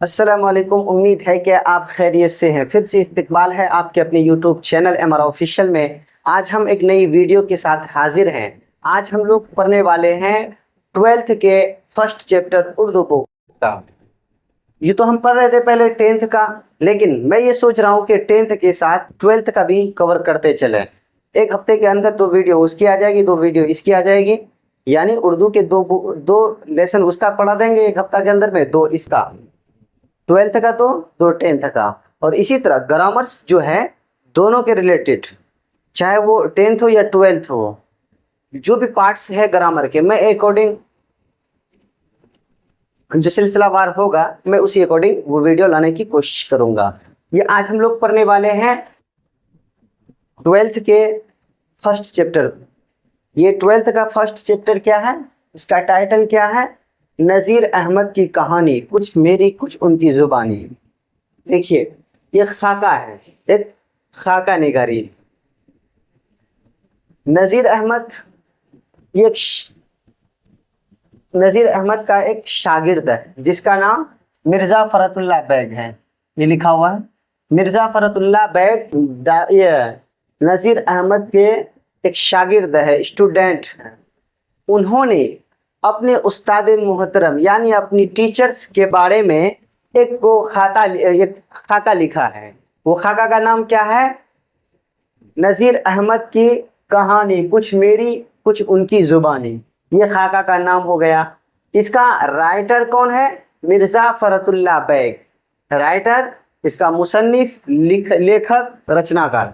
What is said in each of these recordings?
अस्सलामुअलैकुम। उम्मीद है कि आप खैरियत से हैं। फिर से इस्तकबाल है आपके अपने यूट्यूब चैनल MR ऑफिशियल में। आज हम एक नई वीडियो के साथ हाजिर हैं। आज हम लोग पढ़ने वाले हैं 12th के फर्स्ट चैप्टर उर्दू बुक का। ये तो हम पढ़ रहे थे पहले 10th का, लेकिन मैं ये सोच रहा हूँ कि 10th के साथ 12th का भी कवर करते चले। एक हफ्ते के अंदर 2 वीडियो उसकी आ जाएगी, 2 वीडियो इसकी आ जाएगी, यानी उर्दू के दो लेसन उसका पढ़ा देंगे एक हफ्ता के अंदर में, 2 इसका 12th का तो 2 10th का। और इसी तरह ग्रामर्स जो है दोनों के रिलेटेड, चाहे वो 10th हो या 12th हो, जो भी पार्ट्स है ग्रामर के, मैं अकॉर्डिंग जो सिलसिलावार होगा मैं उसी अकॉर्डिंग वो वीडियो लाने की कोशिश करूंगा। ये आज हम लोग पढ़ने वाले हैं 12th के फर्स्ट चैप्टर। ये 12th का फर्स्ट चैप्टर क्या है, इसका टाइटल क्या है? नज़ीर अहमद की कहानी, कुछ मेरी कुछ उनकी जुबानी। देखिए, ये खाका है, एक खाका निगारी। नज़ीर अहमद ये नज़ीर अहमद का एक शागिर्द है जिसका नाम मिर्ज़ा फ़रतुल्लाह बैग है। ये लिखा हुआ है मिर्ज़ा फ़रतुल्लाह बैग। ये नज़ीर अहमद के एक शागिर्द है, स्टूडेंट है। उन्होंने अपने उस्ताद मोहतरम यानी अपनी टीचर्स के बारे में एक खाका लिखा है। वो खाका का नाम क्या है? नज़ीर अहमद की कहानी, कुछ मेरी कुछ उनकी जुबानी। ये खाका का नाम हो गया। इसका राइटर कौन है? मिर्ज़ा फ़रतुल्लाह बैग राइटर, इसका मुसन्निफ लेखक रचनाकार।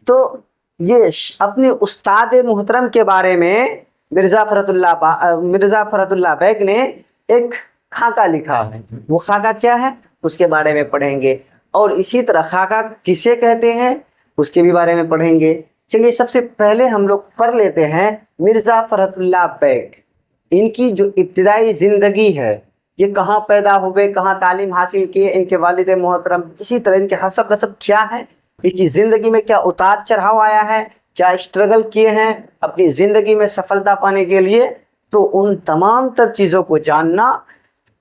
तो ये अपने उस्ताद मोहतरम के बारे में मिर्ज़ा फ़रतुल्लाह बैग ने एक खाका लिखा है। वो खाका क्या है उसके बारे में पढ़ेंगे, और इसी तरह खाका किसे कहते हैं उसके भी बारे में पढ़ेंगे। चलिए, सबसे पहले हम लोग पढ़ लेते हैं मिर्ज़ा फ़रतुल्लाह बैग। इनकी जो इब्तिदाई ज़िंदगी है, ये कहाँ पैदा हुए, कहाँ तालीम हासिल किए, इनके वालिद मोहतरम, इसी तरह इनके हसब नसब क्या है, इनकी ज़िंदगी में क्या उतार चढ़ाव आया है, क्या स्ट्रगल किए हैं अपनी ज़िंदगी में सफलता पाने के लिए। तो उन तमाम तर चीज़ों को जानना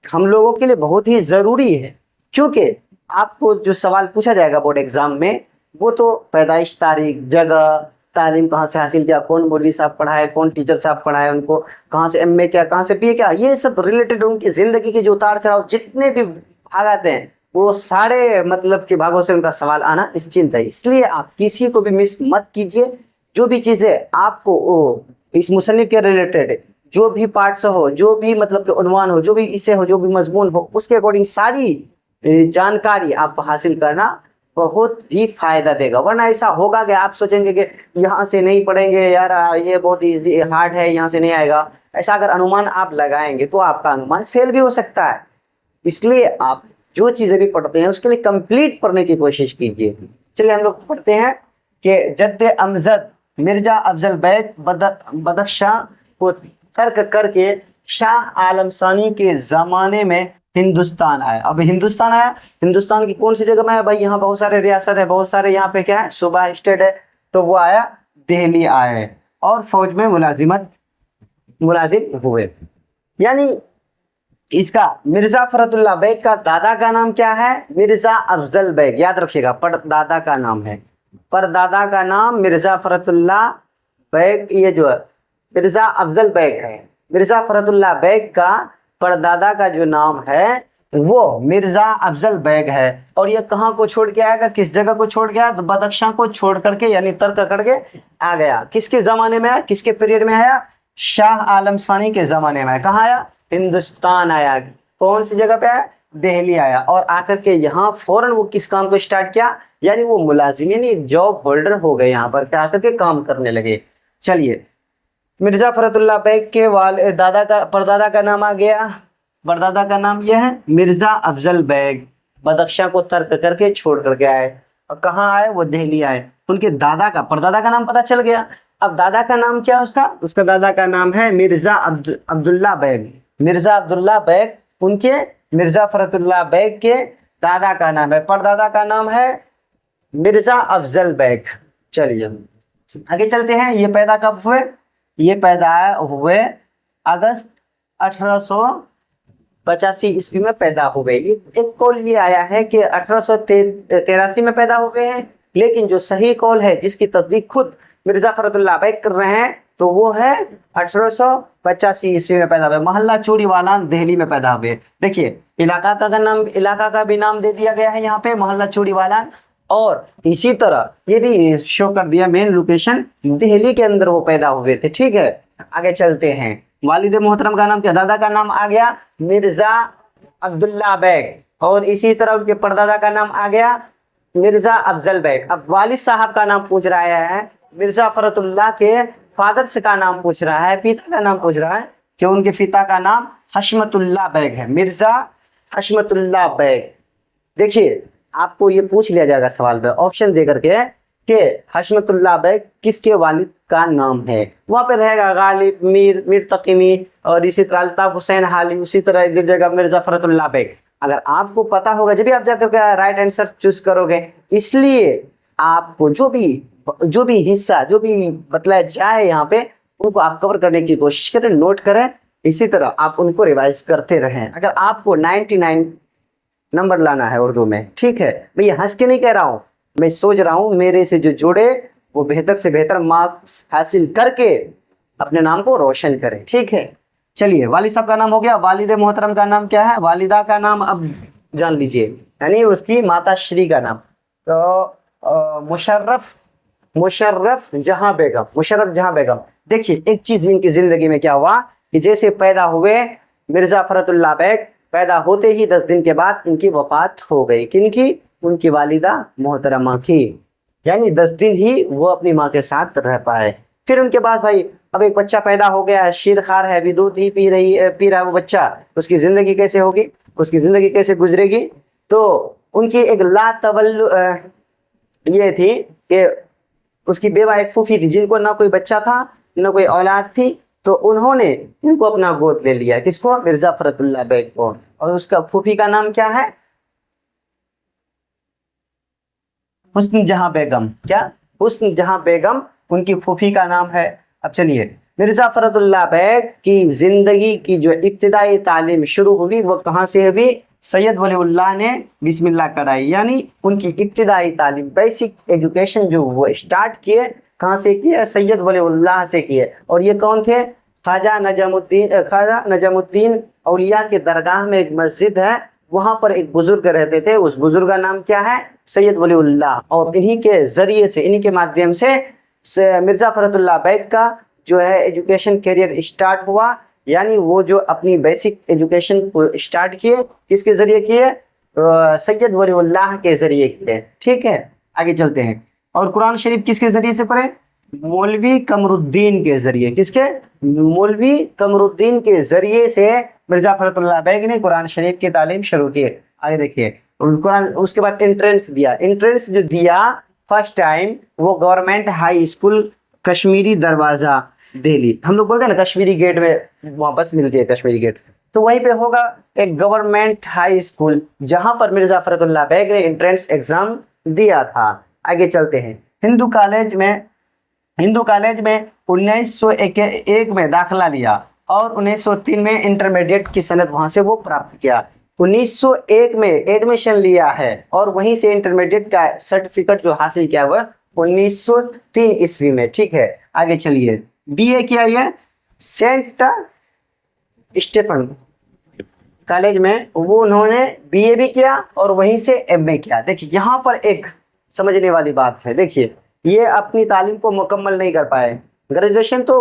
हम लोगों के लिए बहुत ही ज़रूरी है, क्योंकि आपको जो सवाल पूछा जाएगा बोर्ड एग्ज़ाम में, वो तो पैदाइश तारीख, जगह, तालीम कहाँ से हासिल किया, कौन मौलवी साहब पढ़ाए, कौन टीचर साहब पढ़ाए उनको, कहाँ से MA क्या, कहाँ से BA क्या, ये सब रिलेटेड उनकी ज़िंदगी के जो उतार चढ़ाव जितने भी भाग आते हैं, वो सारे मतलब के भागों से उनका सवाल आना निश्चिंत है। इसलिए आप किसी को भी मिस मत कीजिए। जो भी चीज़ें आपको इस मुसन्निफ के रिलेटेड जो भी पार्ट्स हो, जो भी मतलब के उन्वान हो, जो भी इसे हो, जो भी मजमून हो, उसके अकॉर्डिंग सारी जानकारी आपको हासिल करना बहुत ही फायदा देगा। वरना ऐसा होगा कि आप सोचेंगे कि यहाँ से नहीं पढ़ेंगे यार, ये बहुत इजी हार्ड है, यहाँ से नहीं आएगा। ऐसा अगर अनुमान आप लगाएंगे तो आपका अनुमान फेल भी हो सकता है। इसलिए आप जो चीज़ें भी पढ़ते हैं उसके लिए कंप्लीट पढ़ने की कोशिश कीजिए। चलिए, हम लोग पढ़ते हैं कि जद्द अमजद मिर्ज़ा अफजल बैग बदख्शां को तर्क करके शाह आलम सानी के ज़माने में हिंदुस्तान आया। अब हिंदुस्तान आया, हिंदुस्तान की कौन सी जगह में है भाई? यहाँ बहुत सारे रियासत है, बहुत सारे यहाँ पे क्या है, सूबा स्टेट है। तो वो आया, दिल्ली आए और फौज में मुलाजिम हुए। यानी इसका मिर्ज़ा फ़रतुल्लाह बैग का दादा का नाम क्या है? मिर्ज़ा अफजल बैग। याद रखिएगा, परदादा का नाम है, परदादा का नाम मिर्ज़ा फ़रतुल्लाह बैग। ये जो है मिर्ज़ा अफजल बैग है। मिर्ज़ा फ़रतुल्लाह बैग का परदादा का जो नाम है वो मिर्ज़ा अफजल बैग है। और ये कहाँ को छोड़ के आएगा, किस जगह को छोड़ गया? तो बदख्शां को छोड़ करके, यानी तर्क करके आ गया। किसके ज़माने में आया, किसके पीरियड में आया? शाह आलम सानी के ज़माने में। कहाँ आया? हिंदुस्तान आया। कौन सी जगह पे आया? दिल्ली आया। और आकर के यहाँ फौरन वो किस काम को स्टार्ट किया, यानी वो मुलाजिम यानी जॉब होल्डर हो गए, यहाँ पर क्या करके काम करने लगे। चलिए, मिर्ज़ा फ़रतुल्लाह बैग के परदादा का नाम आ गया। परदादा का नाम यह है मिर्ज़ा अफजल बैग। बदख्शां को तर्क करके छोड़ करके आए, और कहाँ आए? वो दिल्ली आए। उनके परदादा का नाम पता चल गया। अब दादा का नाम क्या है उसका दादा का नाम है मिर्ज़ा अब्दुल्ला बैग। मिर्ज़ा अब्दुल्ला बैग उनके मिर्ज़ा फ़रतुल्लाह बैग के दादा का नाम है। परदादा का नाम है मिर्ज़ा अफजल बैग। चलिए आगे चलते हैं। ये पैदा कब हुए? ये पैदा हुए अगस्त 1800 1885 ईस्वी में पैदा हुए। एक कौल ये आया है कि 1883 में पैदा हुए हैं, लेकिन जो सही कौल है जिसकी तस्दीक खुद मिर्जा फखरुल्लाह बैग कर रहे हैं तो वो है 1885 ईस्वी में पैदा हुए। मोहल्ला चूड़ीवालान दिल्ली में पैदा हुए। देखिए इलाका का भी नाम दे दिया गया है यहाँ पे, मोहल्ला चूड़ीवालान, और इसी तरह ये भी शो कर दिया मेन लोकेशन दिल्ली के अंदर वो पैदा हुए थे। ठीक है, आगे चलते हैं। वालिद मोहतरम का नाम क्या, दादा का नाम आ गया मिर्जा अब्दुल्ला बैग, और इसी तरह उनके परदादा का नाम आ गया मिर्जा अफजल बैग। अब वालिद साहब का नाम पूछ रहा है, मिर्जा फखरुल्लाह के फादर्स का नाम पूछ रहा है, पिता का नाम पूछ रहा है कि उनके पिता का नाम हशमतुल्लाह बैग है, मिर्जा हशमतुल्लाह बैग। देखिए आपको ये पूछ लिया जाएगा सवाल में ऑप्शन दे करके कि हशमतुल्लाह बैग किसके वालिद का नाम है, वहां पे रहेगा गालिब, मीर तकीमी, और इसी तरह अल्ताफ हुसैन हाली, उसी तरह दे देगा मिर्जा फखरुल्लाह बैग। अगर आपको पता होगा जब भी आप जाकर के राइट आंसर चूज करोगे, इसलिए आपको जो भी हिस्सा जो भी बतलाया जाए यहाँ पे उनको आप कवर करने की कोशिश करें, नोट करें, इसी तरह आप उनको रिवाइज करते रहें। अगर आपको 99 नंबर लाना है उर्दू में, ठीक है, मैं ये हंस के नहीं कह रहा हूँ, मैं सोच रहा हूँ मेरे से जो जुड़े वो बेहतर से बेहतर मार्क्स हासिल करके अपने नाम को रोशन करें। ठीक है, चलिए वालिद साहब का नाम हो गया। वालिद मोहतरम का नाम क्या है, वालिदा का नाम अब जान लीजिए, यानी उसकी माता श्री का नाम तो मुशर्रफ जहां बेगम। देखिए एक चीज इनकी जिंदगी में क्या हुआ कि जैसे पैदा हुए मिर्जा फखरुल्लाह बैग, पैदा होते ही 10 दिन के बाद इनकी वफात हो गई। किनकी, उनकी वालिदा मोहतरमा की, यानी 10 दिन ही वो अपनी माँ के साथ रह पाए। फिर उनके बाद भाई अब एक बच्चा पैदा हो गया है, शीरखार है, अभी दूध ही पी रहा है वो बच्चा, उसकी जिंदगी कैसे होगी, उसकी जिंदगी कैसे गुजरेगी। तो उनकी एक लातवल्लु ये थी कि उसकी बेवा एक फूफी थी जिनको ना कोई बच्चा था ना कोई औलाद थी, तो उन्होंने इनको अपना गोद ले लिया। किसको, मिर्जा फखरुल्लाह बैग को। और उसका फूफी का नाम क्या है, हुस्न जहां बेगम। क्या, हुस्न जहां बेगम उनकी फूफी का नाम है। अब चलिए मिर्जा फखरुल्लाह बैग की जिंदगी की जो इब्तिदाई तालीम शुरू हुई वो कहाँ से हुई, सैयद वलीउल्लाह ने बिस्मिल्लाह कराई, यानी उनकी इब्तिदाई तालीम बेसिक एजुकेशन जो वो स्टार्ट किए कहाँ से किए, सैयद वलीउल्लाह से किए। और ये कौन थे, ख्वाजा नजमुद्दीन औलिया के दरगाह में एक मस्जिद है, वहां पर एक बुजुर्ग रहते थे, उस बुजुर्ग का नाम क्या है, सैयद वलीउल्लाह। और इन्हीं के जरिए से, इन्हीं के माध्यम से मिर्जा फखरुल्लाह बैग का जो है एजुकेशन करियर स्टार्ट हुआ, यानी वो जो अपनी बेसिक एजुकेशन को स्टार्ट किए किसके जरिए किए, सैयद वलीउल्लाह के जरिए किए। ठीक है, आगे चलते हैं। और कुरान शरीफ किसके जरिए से पढ़े, मौलवी कमरुद्दीन के जरिए। किसके, मौलवी कमरुद्दीन के जरिए से मिर्जा फखरुल्लाह बैग ने कुरान शरीफ की तालीम शुरू की। आगे देखिए कुरान, उसके बाद एंट्रेंस दिया। एंट्रेंस जो दिया फर्स्ट टाइम वो गवर्नमेंट हाई स्कूल कश्मीरी दरवाजा दिल्ली, हम लोग बोलते हैं ना कश्मीरी गेट में वहाँ बस मिलती है कश्मीरी गेट, तो वहीं पे होगा एक गवर्नमेंट हाई स्कूल जहां पर मिर्जा फखरुल्लाह बैग ने एंट्रेंस एग्जाम दिया था। आगे चलते हैं। हिंदू कॉलेज में 1901 में दाखिला लिया और 1903 में इंटरमीडिएट की सनद वहां से वो प्राप्त किया। 1901 में एडमिशन लिया है और वहीं से इंटरमीडिएट का सर्टिफिकेट जो हासिल किया हुआ 1903 ईस्वी में। ठीक है, आगे चलिए। बीए किया ये सेंट स्टेफन कॉलेज में, वो उन्होंने बीए भी किया और वहीं से एमए किया। देखिए यहाँ पर एक समझने वाली बात है, देखिए ये अपनी तालीम को मुकम्मल नहीं कर पाए, ग्रेजुएशन तो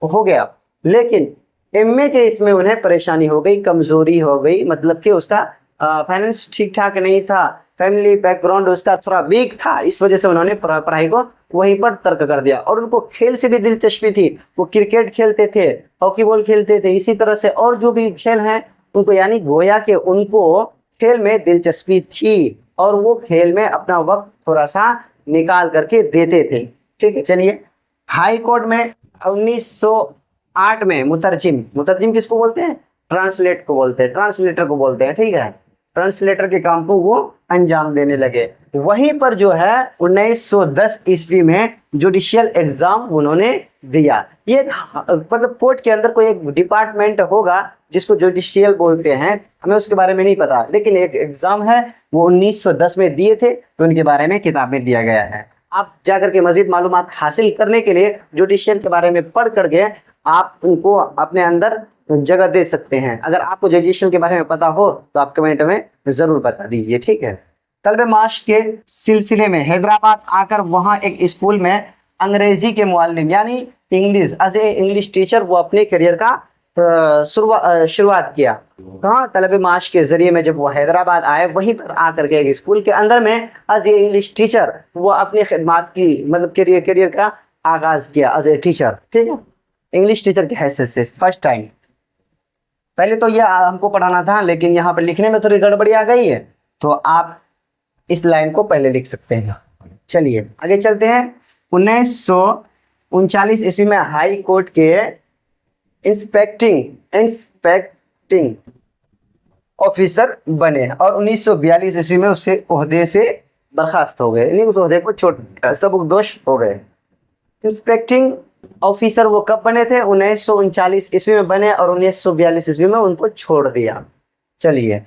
हो गया लेकिन एमए के इसमें उन्हें परेशानी हो गई, कमजोरी हो गई, मतलब कि उसका फाइनेंस ठीक ठाक नहीं था, फैमिली बैकग्राउंड उसका थोड़ा वीक था, इस वजह से उन्होंने पढ़ाई को वहीं पर तर्क कर दिया। और उनको खेल से भी दिलचस्पी थी, वो क्रिकेट खेलते थे, हॉकी बॉल खेलते थे, इसी तरह से और जो भी खेल हैं उनको, यानी गोया के उनको खेल में दिलचस्पी थी और वो खेल में अपना वक्त थोड़ा सा निकाल करके देते थे। ठीक है, चलिए। हाई कोर्ट में 1908 में मुतरजिम किसको बोलते हैं, ट्रांसलेटर को बोलते हैं। ठीक है, ट्रांसलेटर के काम को वो अंजाम देने लगे। वहीं पर जो है 1910 ईस्वी में जुडिशियल एग्जाम उन्होंने दिया। ये मतलब कोर्ट के अंदर कोई एक डिपार्टमेंट होगा जिसको जुडिशियल बोलते हैं, हमें उसके बारे में नहीं पता, लेकिन एक एग्जाम है वो 1910 में दिए थे, तो उनके बारे में किताब में दिया गया है। आप जाकर के मजीद मालूमात हासिल करने के लिए जुडिशियल के बारे में पढ़ कर के आप उनको अपने अंदर जगह दे सकते हैं। अगर आपको जुडिशियल के बारे में पता हो तो आप कमेंट में ज़रूर बता दीजिए, ठीक है। तलबे माश के सिलसिले में हैदराबाद आकर वहाँ एक स्कूल में अंग्रेजी के मुअल्लिम यानी English as a English teacher वो अपने करियर का शुरुआत किया। कहाँ? तलबे माश के जरिए में जब वो हैदराबाद आए, वहीं पर आकर के एक स्कूल के अंदर में एज ए इंग्लिश टीचर वो अपनी खिदमत की मतलब करियर का आगाज़ किया एज ए टीचर, ठीक है, इंग्लिश टीचर की हैसियत से फर्स्ट टाइम। पहले तो यह हमको पढ़ाना था, लेकिन यहाँ पर लिखने में थोड़ी गड़बड़ी आ गई है, तो आप इस लाइन को पहले लिख सकते हैं। चलिए आगे चलते हैं। 1939 ईस्वी में हाई कोर्ट के इंस्पेक्टिंग ऑफिसर बने और 1942 ईस्वी में उससे ओहदे से बर्खास्त हो गए, यानी उस ओहदे को सबकदोश हो गए। इंस्पेक्टिंग ऑफिसर वो कब बने थे? 1939 ईस्वी में बने और 1942 ईस्वी में उनको छोड़ दिया। चलिए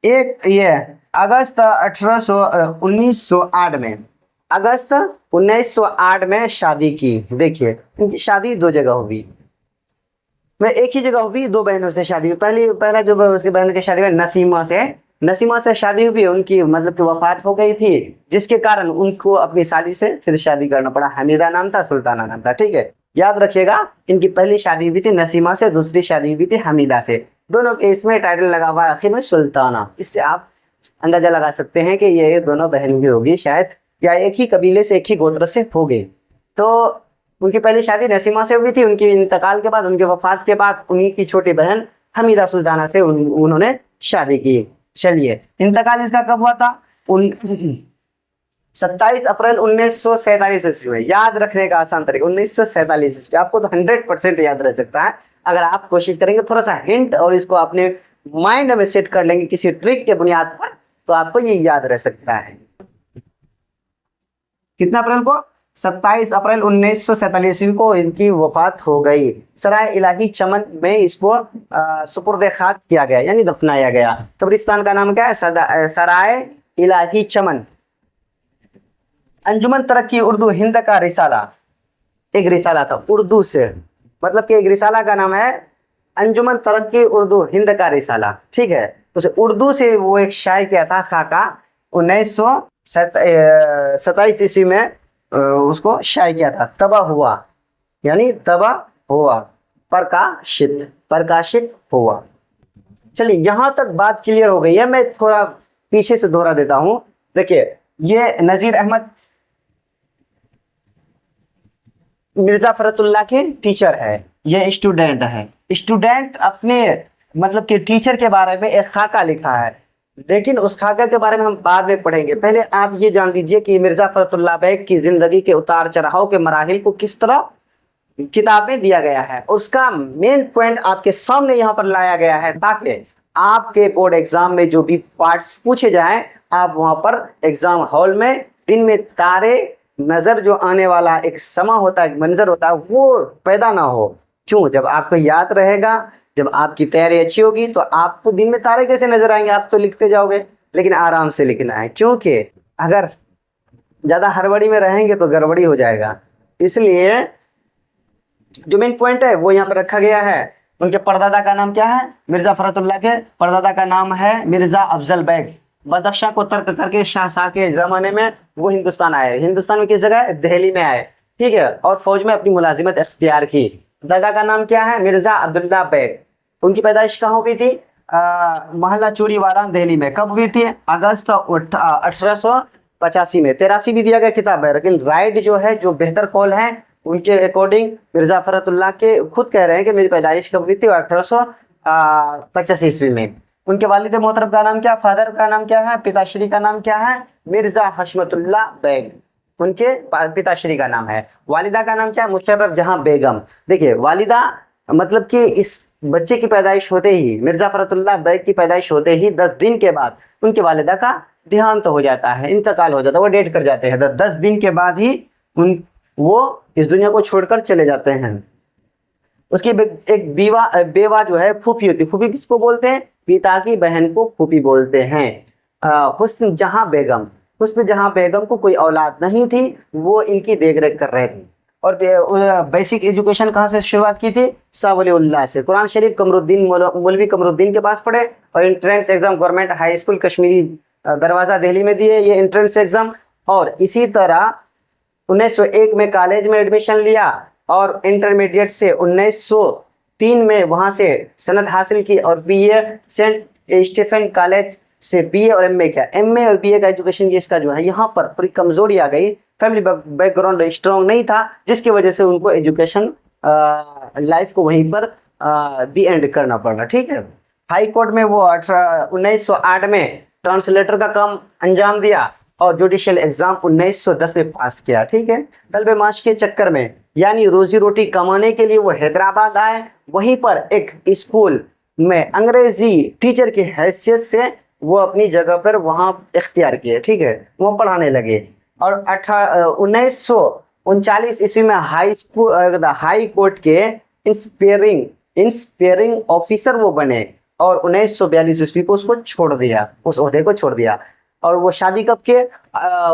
एक ये अगस्त 1908 में, अगस्त 1908 में शादी की। देखिए इनकी शादी दो जगह हुई, मैं एक ही जगह हुई, दो बहनों से शादी हुई। पहला जो उसकी बहन की शादी हुई नसीमा से शादी हुई, उनकी मतलब कि वफात हो गई थी, जिसके कारण उनको अपनी साली से फिर शादी करना पड़ा। हमीदा नाम था, सुल्ताना नाम था, ठीक है, याद रखिएगा। इनकी पहली शादी हुई थी नसीमा से, दूसरी शादी हुई थी हमीदा से। दोनों के इसमें टाइटल लगा हुआ है आखिर में सुल्ताना। इससे आप अंदाजा लगा सकते हैं कि ये दोनों बहन भी होगी शायद, या एक ही कबीले से एक ही गोत्र से हो गए। तो उनकी पहली शादी नसीमा से हुई थी, उनकी इंतकाल के बाद, उनके वफात के बाद उन्हीं की छोटी बहन हमीदा सुल्ताना से उन्होंने शादी की। चलिए इंतकाल इसका कब हुआ था? 27 अप्रैल 1947 ईस्वी में। याद रखने का आसान तरीका 1947 ईस्वी, आपको तो 100% याद रह सकता है अगर आप कोशिश करेंगे, थोड़ा सा हिंट और इसको अपने माइंड में सेट कर लेंगे किसी ट्रिक के बुनियाद पर, तो आपको ये याद रह सकता है। कितना अप्रैल को? 27 अप्रैल 1947 ईस्वी को इनकी वफात हो गई। सराय इलाही चमन में इसको सुपुर्द खाक किया गया, यानी दफनाया गया। कब्रिस्तान का नाम क्या है? सराय इलाही चमन। अंजुमन तरक्की उर्दू हिंद का रिसाला, एक रिसाला था उर्दू से, मतलब कि एक रिसाला का नाम है अंजुमन तरक्की उर्दू हिंद का रिसाला, ठीक है। उसे उर्दू से वो एक शाये किया था खाका, 1927 ईस्वी में उसको शाये किया था। तबाह हुआ यानी तबाह हुआ, प्रकाशित हुआ। चलिए यहाँ तक बात क्लियर हो गई है, मैं थोड़ा पीछे से दोहरा देता हूँ। देखिए ये नज़ीर अहमद मिर्जा फरतुल्लाह के टीचर है, ये स्टूडेंट है। स्टूडेंट अपने मतलब कि टीचर के बारे में एक खाका लिखा है, लेकिन उस खाका के बारे में हम बाद में पढ़ेंगे। पहले आप ये जान लीजिए कि मिर्जा फरतुल्लाह बैग की जिंदगी के उतार चढ़ाव के मराहिल को किस तरह किताब में दिया गया है, उसका मेन पॉइंट आपके सामने यहाँ पर लाया गया है, ताकि आपके बोर्ड एग्जाम में जो भी पार्ट्स पूछे जाएं, आप वहाँ पर एग्जाम हॉल में दिन में तारे नजर जो आने वाला एक समा होता है, एक मंजर होता है, वो पैदा ना हो। क्यों? जब आपको याद रहेगा, जब आपकी तैयारी अच्छी होगी, तो आपको दिन में तारे कैसे नजर आएंगे? आप तो लिखते जाओगे, लेकिन आराम से लिखना है, क्योंकि अगर ज्यादा हड़बड़ी में रहेंगे तो गड़बड़ी हो जाएगा। इसलिए जो मेन पॉइंट है वो यहाँ पर रखा गया है। उनके परदादा का नाम क्या है? मिर्जा फरतुल्लाह के परदादा का नाम है मिर्जा अफजल बैग। बदख्शां को तर्क करके शाह के ज़माने में वो हिंदुस्तान आए। हिंदुस्तान में किस जगह? दिल्ली में आए, ठीक है, और फौज में अपनी मुलाजिमत इख्तियार की। दादा का नाम क्या है? मिर्जा अब्दुल्ला बैग। उनकी पैदाइश कहाँ हुई थी? महल्ला चूड़ीवाला दिल्ली में। कब हुई थी? अगस्त 1885 में। 83 भी दिया गया किताब है, लेकिन राइट जो है, जो बेहतर कॉल है, उनके अकॉर्डिंग मिर्जा फरतुल्लाह के खुद कह रहे हैं कि मेरी पैदाइश कब हुई थी? 1885 ईस्वी में। उनके वालिद मोहतरम का नाम क्या? फादर का नाम क्या है? पिताश्री का नाम क्या है? मिर्जा हशमतुल्लाह बैग, उनके पिताश्री का नाम है। वालिदा का नाम क्या है? मुशर्रफ जहां बेगम। देखिए वालिदा मतलब कि इस बच्चे की पैदाइश होते ही, मिर्जा फरतुल्लाह बैग की पैदाइश होते ही 10 दिन के बाद उनकी वालिदा का देहांत हो जाता है, इंतकाल हो जाता है, वो डेट कर जाते हैं। 10 दिन के बाद ही वो इस दुनिया को छोड़कर चले जाते हैं। उसकी एक बेवा जो है फूफी होती है। फूफी किसको बोलते हैं? पिता की बहन को फूफी बोलते हैं। हुस्न जहां बेगम को कोई औलाद नहीं थी, वो इनकी देखरेख कर रहे थे। और बेसिक एजुकेशन कहाँ से शुरुआत की थी? शाह वलीउल्लाह से। कुरान शरीफ मौलवी कमरुद्दीन के पास पढ़े और entrance exam government high school Kashmiri दरवाजा दिल्ली में दिए ये एंट्रेंस एग्जाम। और इसी तरह 1901 में कॉलेज में एडमिशन लिया और इंटरमीडिएट से 1903 में वहां से सनद हासिल की और बीए सेंट स्टीफन कॉलेज से बीए और एमए किया। एमए और बीए का एजुकेशन इसका जो है यहाँ पर थोड़ी कमजोरी आ गई, फैमिली बैकग्राउंड स्ट्रॉन्ग नहीं था, जिसकी वजह से उनको एजुकेशन लाइफ को वहीं पर दी एंड करना पड़ा। ठीक है, हाई कोर्ट में वो 1908 में ट्रांसलेटर का काम अंजाम दिया और जुडिशियल एग्जाम 1910 में पास किया। ठीक है, तलबे माश के चक्कर में यानी रोजी रोटी कमाने के लिए वो हैदराबाद आए। वहीं पर एक स्कूल में अंग्रेजी टीचर की हैसियत से वो अपनी जगह पर वहाँ इख्तियार किए। ठीक है, वो पढ़ाने लगे और 1939 ईस्वी में हाई कोर्ट के इंस्पेयरिंग ऑफिसर वो बने और 1942 ईस्वी को उसको छोड़ दिया, उस ओहदे को छोड़ दिया। और वो शादी कब के?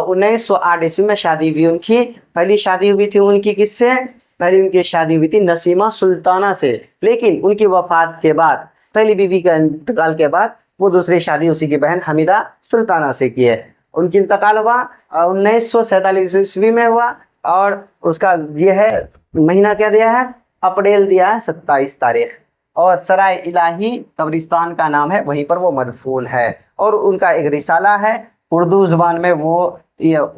1908 ईस्वी में शादी हुई उनकी। पहली शादी हुई थी उनकी किससे? पहली उनकी शादी हुई थी नसीमा सुल्ताना से, लेकिन उनकी वफात के बाद, पहली बीवी का इंतकाल के बाद, वो दूसरी शादी उसी की बहन हमीदा सुल्ताना से की है। उनकी इंतकाल हुआ 1947 ईस्वी में हुआ और उसका ये है महीना क्या दिया है? अप्रैल दिया है 27 तारीख। और सराय इलाही कब्रिस्तान का नाम है, वहीं पर वो मदफून है। और उनका एक रिसाला है उर्दू जुबान में, वो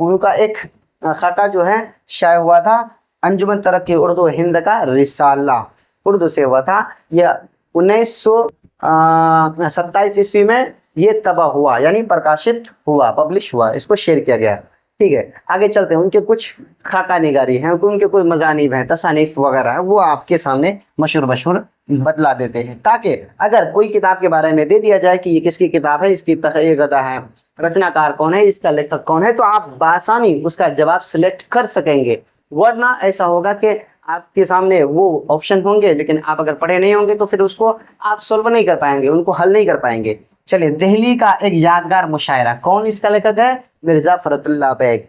उनका एक खाका जो है शाये हुआ था अंजुमन तरक्की उर्दू हिंद का रिसाला, उर्दू से हुआ था। यह 1927 ईस्वी में ये तबाह हुआ, यानी प्रकाशित हुआ, पब्लिश हुआ, इसको शेयर किया गया। ठीक है, आगे चलते हैं। उनके कुछ खाका निगारी हैं, उनके कुछ मजानीब हैं, तसानीफ वगैरह है, वो आपके सामने मशहूर बतला देते हैं, ताकि अगर कोई किताब के बारे में दे दिया जाए कि ये किसकी किताब है, इसकी तहरीर है, रचनाकार कौन है, इसका लेखक कौन है, तो आप बासानी उसका जवाब सिलेक्ट कर सकेंगे। वरना ऐसा होगा कि आपके सामने वो ऑप्शन होंगे, लेकिन आप अगर पढ़े नहीं होंगे तो फिर उसको आप सोल्व नहीं कर पाएंगे, उनको हल नहीं कर पाएंगे। चलिए, दिल्ली का एक यादगार मुशायरा, कौन इसका लेखक है? मिर्जा फरतुल्लाह बैग।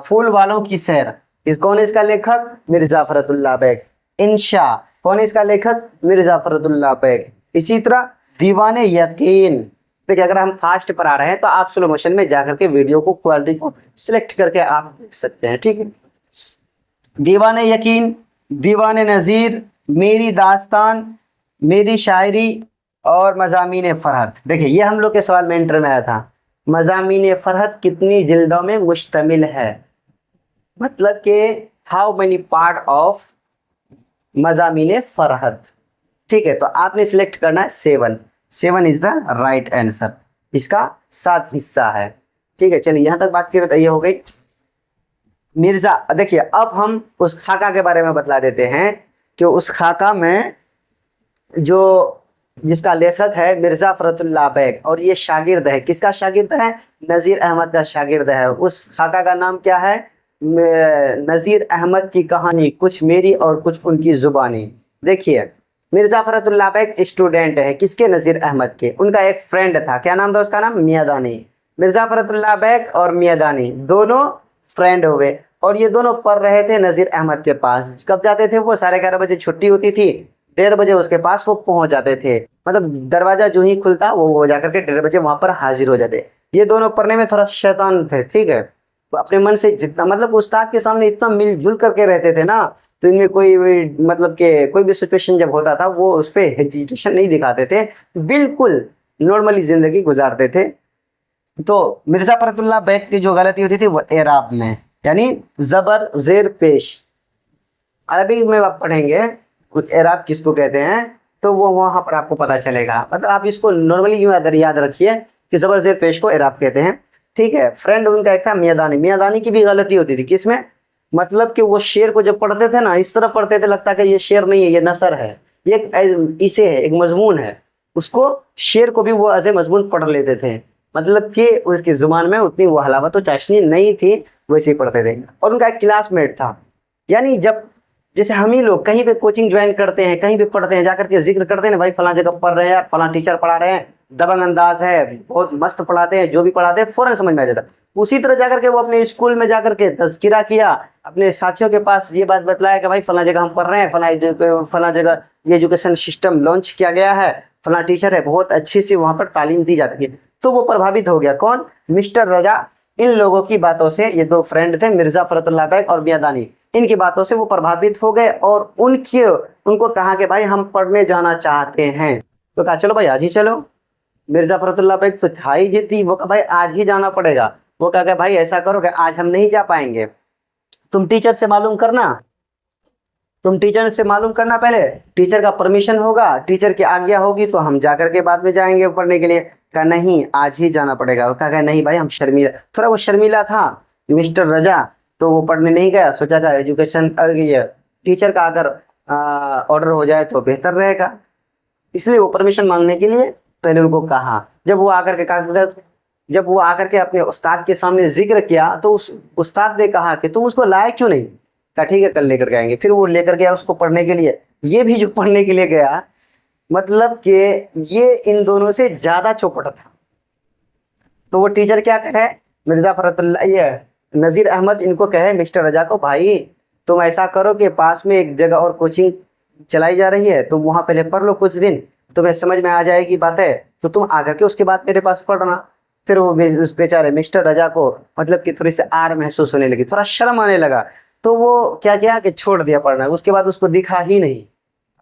फूल वालों की सैर, कौन है इसका लेखक? मिर्जा फरतुल्लाह बैग। इंशा, कौन है इसका लेखक? मिर्जा फरतुल्लाह बैग। इसी तरह दीवाने यकीन। देखिए, अगर हम फास्ट पर आ रहे हैं तो आप स्लो मोशन में जाकर के वीडियो को क्वालिटी को सिलेक्ट करके आप देख सकते हैं। ठीक है, दीवाने यकीन, दीवाने नज़ीर, मेरी दास्तान, मेरी शायरी और मज़ामीन फ़रहत। देखिए, ये हम लोग के सवाल में इंटर में आया था। मज़ामीन फ़रहत कितनी जिल्दों में मुश्तमिल है? मतलब कि हाउ मेनी पार्ट ऑफ मज़ामीन फ़रहत। ठीक है, तो आपने सिलेक्ट करना है 7। 7 इज द राइट आंसर। इसका 7 हिस्सा है। ठीक है, चलिए यहाँ तक बात करें तो ये हो गई मिर्जा। देखिए, अब हम उस खाका के बारे में बतला देते हैं कि उस खाका में जो जिसका लेखक है मिर्जा फरतुल्लाह बैग और ये शागिर्द है। किसका शागिर्द है? नज़ीर अहमद का शागिर्द है। उस खाका का नाम क्या है? नज़ीर अहमद की कहानी, कुछ मेरी और कुछ उनकी जुबानी। देखिए, मिर्जा फरतुल्लाह बैग स्टूडेंट है किसके? नज़ीर अहमद के। उनका एक फ्रेंड था, क्या नाम था उसका? नाम मियादानी। मिर्जा फरतुल्लाह बैग और मियादानी दोनों फ्रेंड हुए और ये दोनों पढ़ रहे थे नज़ीर अहमद के पास। कब जाते थे वो? 11:30 बजे छुट्टी होती थी, 1:30 बजे उसके पास वो पहुंच जाते थे। मतलब दरवाजा जो ही खुलता वो जाकर के 1:30 बजे वहां पर हाजिर हो जाते। ये दोनों पढ़ने में थोड़ा शैतान थे। ठीक है, तो अपने मन से जितना, मतलब उस्ताद के सामने इतना मिलजुल करके रहते थे ना, तो इनमें कोई मतलब कि कोई भी सिचुएशन जब होता था वो उस पर हेजिटेशन नहीं दिखाते थे, बिल्कुल नॉर्मली जिंदगी गुजारते थे। तो मिर्जा फरतुल्लाह बैग की जो गलती होती थी वो एराब में, यानी जबर जेर पेश। अरबी में आप पढ़ेंगे एराब किसको कहते हैं तो वो वहां पर आपको पता चलेगा। मतलब आप इसको नॉर्मली यूं याद रखिए कि जबर जेर पेश को एराब कहते हैं। ठीक है, फ्रेंड उनका एक था मियादानी। मियादानी की भी गलती होती थी, किसमें? मतलब कि वो शेर को जब पढ़ते थे ना, इस तरह पढ़ते थे लगता कि ये शेर नहीं है, ये नसर है। इसे है, एक मजमून है, उसको शेर को भी वो ऐसे मजमून पढ़ लेते थे। मतलब कि उसकी जुबान में उतनी वो हलावत चाशनी नहीं थी, वैसे ही पढ़ते थे। और उनका एक क्लासमेट था, यानी जब जैसे हम ही लोग कहीं पे कोचिंग ज्वाइन करते हैं, कहीं पे पढ़ते हैं, जाकर के जिक्र करते हैं ना, भाई फला जगह पढ़ रहे हैं यार, फला टीचर पढ़ा रहे हैं, दबंग अंदाज है, बहुत मस्त पढ़ाते हैं, जो भी पढ़ाते हैं फौरन समझ में आ जाता। उसी तरह जाकर के वो अपने स्कूल में जाकर के तज़किरा किया, अपने साथियों के पास ये बात बतलाया कि भाई फला जगह हम पढ़ रहे हैं, फला जगह ये एजुकेशन सिस्टम लॉन्च किया गया है, फला टीचर है, बहुत अच्छी सी वहाँ पर तालीम दी जाती है। तो वो प्रभावित हो गया। कौन? मिस्टर रजा। इन लोगों की बातों से, ये दो फ्रेंड थे, मिर्जा फरतुल्लाह बैग और मियां दानी, इनकी बातों से वो प्रभावित हो गए और उनको कहा कि भाई हम पढ़ने जाना चाहते हैं। तो कहा चलो भाई आज ही चलो। मिर्जा फरतुल्लाह बैग तो था ही जिद्दी, वो कहा भाई आज ही जाना पड़ेगा। वो कहा कि भाई ऐसा करो कि आज हम नहीं जा पाएंगे, तुम टीचर से मालूम करना, पहले टीचर का परमिशन होगा, टीचर की आज्ञा होगी तो हम जाकर के बाद में जाएंगे पढ़ने के लिए। कहा नहीं आज ही जाना पड़ेगा। वो कहा नहीं भाई हम शर्मीला, थोड़ा वो शर्मीला था मिस्टर रजा, तो वो पढ़ने नहीं गया। सोचा था एजुकेशन टीचर का अगर ऑर्डर हो जाए तो बेहतर रहेगा, इसलिए वो परमिशन मांगने के लिए पहले उनको कहा। जब वो आकर के अपने उस्ताद के सामने जिक्र किया तो उस उस्ताद ने कहा कि तुम उसको लाए क्यों नहीं? कहा ठीक है कल लेकर के आएंगे। फिर वो लेकर गया उसको पढ़ने के लिए। ये भी जो पढ़ने के लिए गया, मतलब कि ये इन दोनों से ज्यादा चौपट था। तो वो टीचर क्या कहे, मिर्जा फरतुल्लाह ये नज़ीर अहमद इनको कहे मिस्टर रजा को, भाई तुम ऐसा करो कि पास में एक जगह और कोचिंग चलाई जा रही है, तुम वहाँ पहले पढ़ लो कुछ दिन, तुम्हें समझ में आ जाएगी बातें, तो तुम आकर के उसके बाद मेरे पास पढ़ना। फिर वो उस बेचारे मिस्टर रजा को मतलब कि थोड़ी सी आर महसूस होने लगी, थोड़ा शर्म आने लगा। तो वो क्या किया कि छोड़ दिया पढ़ना। उसके बाद उसको दिखा ही नहीं,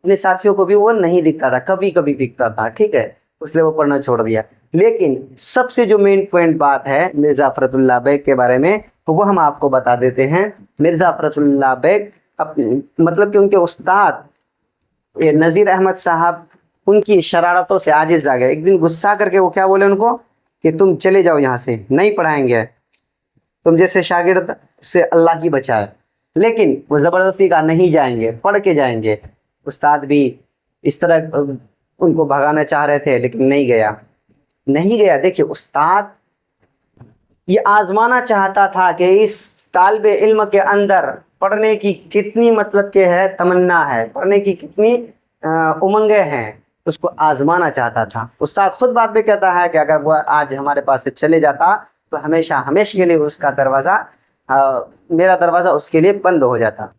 अपने साथियों को भी वो नहीं दिखता था, कभी कभी दिखता था, ठीक है, इसलिए वो पढ़ना छोड़ दिया। लेकिन सबसे जो मेन पॉइंट बात है मिर्जा फरतुल्लाह बैग के बारे में, तो वो हम आपको बता देते हैं। मिर्जा फरतुल्लाह बैग मतलब कि उनके उस्ताद नज़ीर अहमद साहब उनकी शरारतों से आजिज आ गए। एक दिन गुस्सा करके वो क्या बोले उनको कि तुम चले जाओ यहाँ से, नहीं पढ़ाएंगे, तुम जैसे शागिर्द से अल्लाह ही बचाए। लेकिन वो ज़बरदस्ती का नहीं जाएंगे, पढ़ के जाएंगे। उस्ताद भी इस तरह उनको भगाना चाह रहे थे, लेकिन नहीं गया। देखिए उस्ताद ये आजमाना चाहता था कि इस तालिबे इल्म के अंदर पढ़ने की कितनी मतलब के है तमन्ना है, पढ़ने की कितनी उमंगे हैं, उसको आजमाना चाहता था। उस्ताद खुद बात भी कहता है कि अगर वो आज हमारे पास से चले जाता तो हमेशा हमेशा के लिए उसका दरवाज़ा, मेरा दरवाज़ा उसके लिए बंद हो जाता।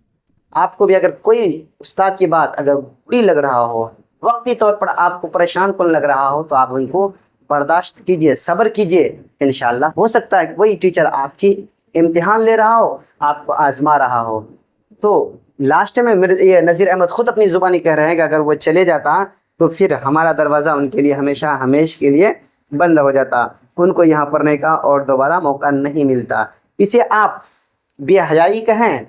आपको भी अगर कोई उस्ताद की बात अगर बुरी लग रहा हो, वक्ती तौर पर आपको परेशान कौन लग रहा हो, तो आप उनको बर्दाश्त कीजिए, सब्र कीजिए। इंशाल्लाह हो सकता है कि वही टीचर आपकी इम्तिहान ले रहा हो, आपको आजमा रहा हो। तो लास्ट में ये नज़ीर अहमद खुद अपनी ज़ुबानी कह रहे हैं कि अगर वो चले जाता तो फिर हमारा दरवाज़ा उनके लिए हमेशा के लिए बंद हो जाता, उनको यहाँ पढ़ने का और दोबारा मौका नहीं मिलता। इसे आप बेहयाई कहें,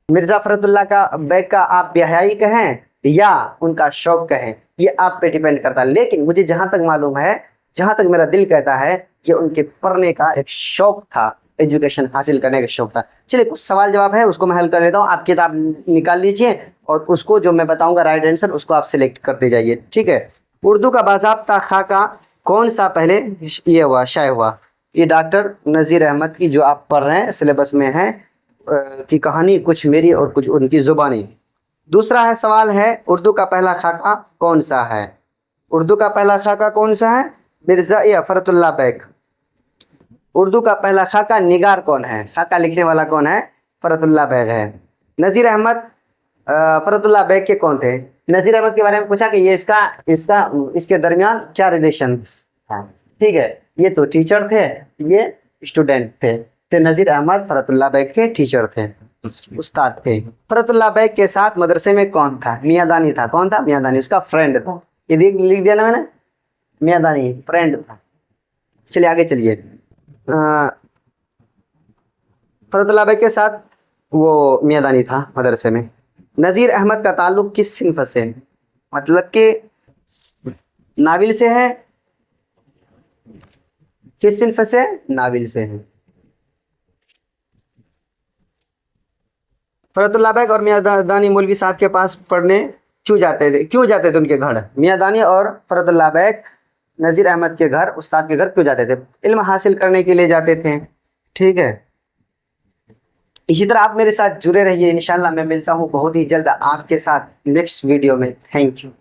मिर्ज़ा फरतुल्लाह बैग का आप बेहयाई कहें या उनका शौक कहें, ये आप पे डिपेंड करता है। लेकिन मुझे जहाँ तक मालूम है, जहाँ तक मेरा दिल कहता है कि उनके पढ़ने का एक शौक था, एजुकेशन हासिल करने का शौक था। चलिए कुछ सवाल जवाब है उसको मैं हल कर लेता हूँ। आप किताब निकाल लीजिए और उसको जो मैं बताऊंगा राइट आंसर उसको आप सिलेक्ट करते जाइए, ठीक है। उर्दू का बाज़ाब्ता खाका कौन सा पहले शाये हुआ? ये डॉक्टर नज़ीर अहमद की जो आप पढ़ रहे हैं सिलेबस में है की कहानी, कुछ मेरी और कुछ उनकी ज़ुबानी। दूसरा है सवाल है उर्दू का पहला खाका कौन सा है? उर्दू का पहला खाका कौन सा है? मिर्ज़ा फरतुल्लाह बैग। उर्दू का पहला खाका निगार कौन है? खाका लिखने वाला कौन है? फरतुल्लाह बैग है। नज़ीर अहमद फरतुल्लाह बैग के कौन थे? नज़ीर अहमद के बारे में पूछा कि ये इसके दरमियान क्या रिलेशन है, ठीक है। ये तो टीचर थे, ये स्टूडेंट थे। तो नज़ीर अहमद फरतुल्लाह बैग के टीचर थे, उस्ताद थे। फरतुल्लाह बैग के साथ मदरसे में कौन था? मियां दानी था। कौन था? मियां दानी, उसका फ्रेंड था। ये लिख दिया ना मैंने, मियां दानी फ्रेंड था। चलिए आगे चलिए। फरतुल्लाह बैग के साथ वो मियां दानी था मदरसे में। नज़ीर अहमद का ताल्लुक किस सिन्फ से, मतलब कि नाविल से है? किस सिन्फ से? नाविल से है। फरतुल्लाह बैग और मियां दानी मौलवी साहब के पास पढ़ने क्यों जाते थे उनके घर, मियां दानिश और फरतुल्लाह बेग नज़ीर अहमद के घर, उस्ताद के घर क्यों जाते थे? इल्म हासिल करने के लिए जाते थे। ठीक है, इसी तरह आप मेरे साथ जुड़े रहिए। इंशाल्लाह मैं मिलता हूँ बहुत ही जल्द आपके साथ नेक्स्ट वीडियो में। Thank you.